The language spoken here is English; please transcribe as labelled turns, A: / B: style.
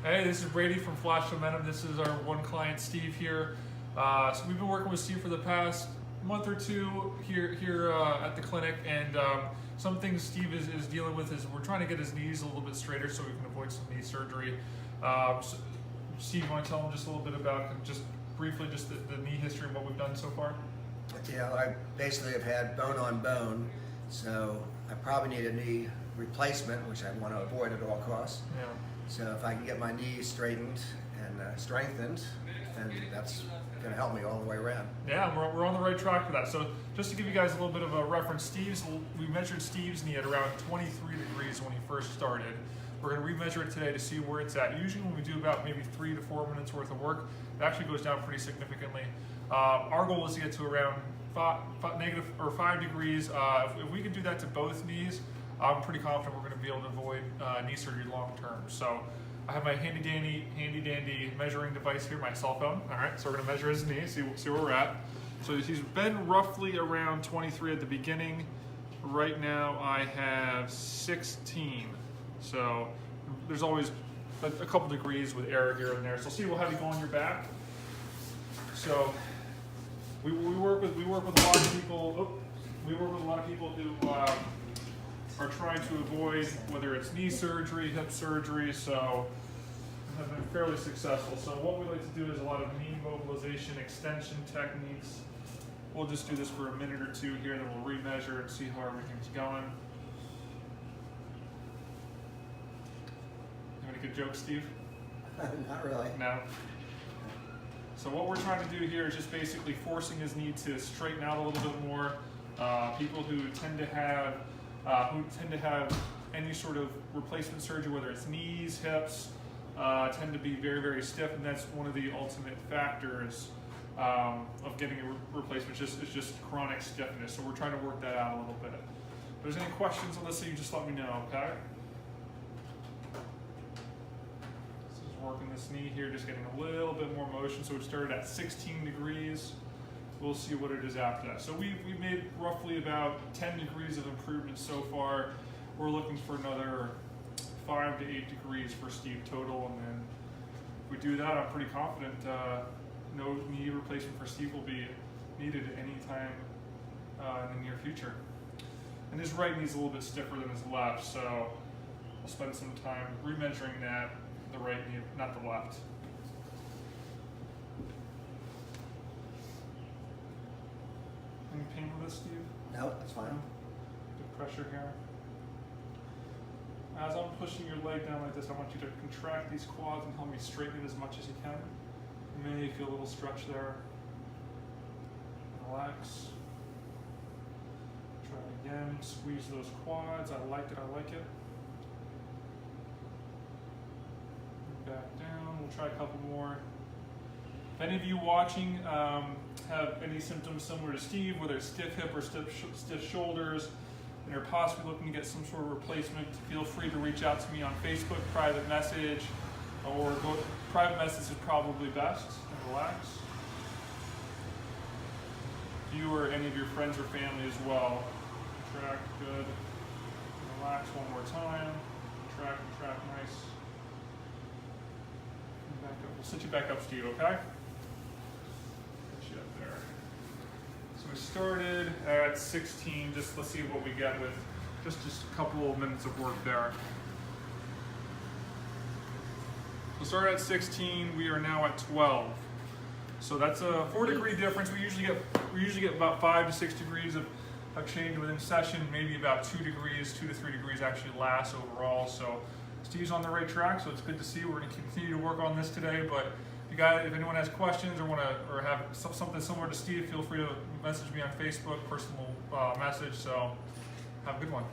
A: Hey, this is Brady from Flash Momentum. This is our one client, Steve here. So we've been working with Steve for the past month or two here at the clinic, and some things Steve is dealing with is we're trying to get his knees a little bit straighter so we can avoid some knee surgery. So Steve, you want to tell him just a little bit about, just briefly, just the knee history and what we've done so far?
B: Yeah, I basically have had bone on bone, so I probably need a knee replacement, which I want to avoid at all costs.
A: Yeah.
B: So if I can get my knees straightened and strengthened, then that's going to help me all the way around.
A: Yeah, we're on the right track for that. So just to give you guys a little bit of a reference, we measured Steve's knee at around 23 degrees when he first started. We're going to remeasure it today to see where it's at. Usually when we do about maybe 3 to 4 minutes worth of work, it actually goes down pretty significantly. Our goal is to get to around -5 degrees. If we can do that to both knees, I'm pretty confident we're going to be able to avoid knee surgery long term. So I have my handy dandy measuring device here, my cell phone. All right, so we're going to measure his knee, see where we're at. So he's been roughly around 23 at the beginning. Right now I have 16. So there's always a couple degrees with error here and there. So see, we'll have you go on your back. So we work with a lot of people. We work with a lot of people who are trying to avoid whether it's knee surgery, hip surgery. So have been fairly successful. So what we like to do is a lot of knee mobilization, extension techniques. We'll just do this for a minute or two here, then we'll remeasure and see how everything's going. You have any good jokes, Steve?
B: Not really.
A: No. So what we're trying to do here is just basically forcing his knee to straighten out a little bit more. People who tend to have any sort of replacement surgery, whether it's knees, hips, tend to be very, very stiff, and that's one of the ultimate factors of getting a replacement. It's just chronic stiffness. So we're trying to work that out a little bit. If there's any questions on this, so you just let me know, okay? Working this knee here, just getting a little bit more motion. So we started at 16 degrees. We'll see what it is after that. So we've made roughly about 10 degrees of improvement so far. We're looking for another 5 to 8 degrees for Steve total, and then if we do that, I'm pretty confident no knee replacement for Steve will be needed at any time in the near future. And his right knee's a little bit stiffer than his left, so I'll spend some time remeasuring that. The right knee, not the left. Any pain with this, Steve?
B: No, that's fine.
A: Good pressure here. As I'm pushing your leg down like this, I want you to contract these quads and help me straighten it as much as you can. You may feel a little stretch there. Relax. Try it again. Squeeze those quads. I like it. Back down. We'll try a couple more. If any of you watching have any symptoms similar to Steve, whether it's stiff hip or stiff shoulders, and are possibly looking to get some sort of replacement, feel free to reach out to me on Facebook, private message, or private message is probably best, and relax. You or any of your friends or family as well. Contract, good. Relax one more time. Contract, nice. Back up. We'll sit you back up, Steve, okay? Get you up there. So we started at 16. Just let's see what we get with just a couple of minutes of work there. We started at 16. We are now at 12. So that's a 4-degree difference. We usually get about 5 to 6 degrees of change within session. Maybe about 2 to 3 degrees actually lasts overall. So Steve's on the right track, so it's good to see. We're going to continue to work on this today, but if anyone has questions or have something similar to Steve, feel free to message me on Facebook, personal message. So have a good one.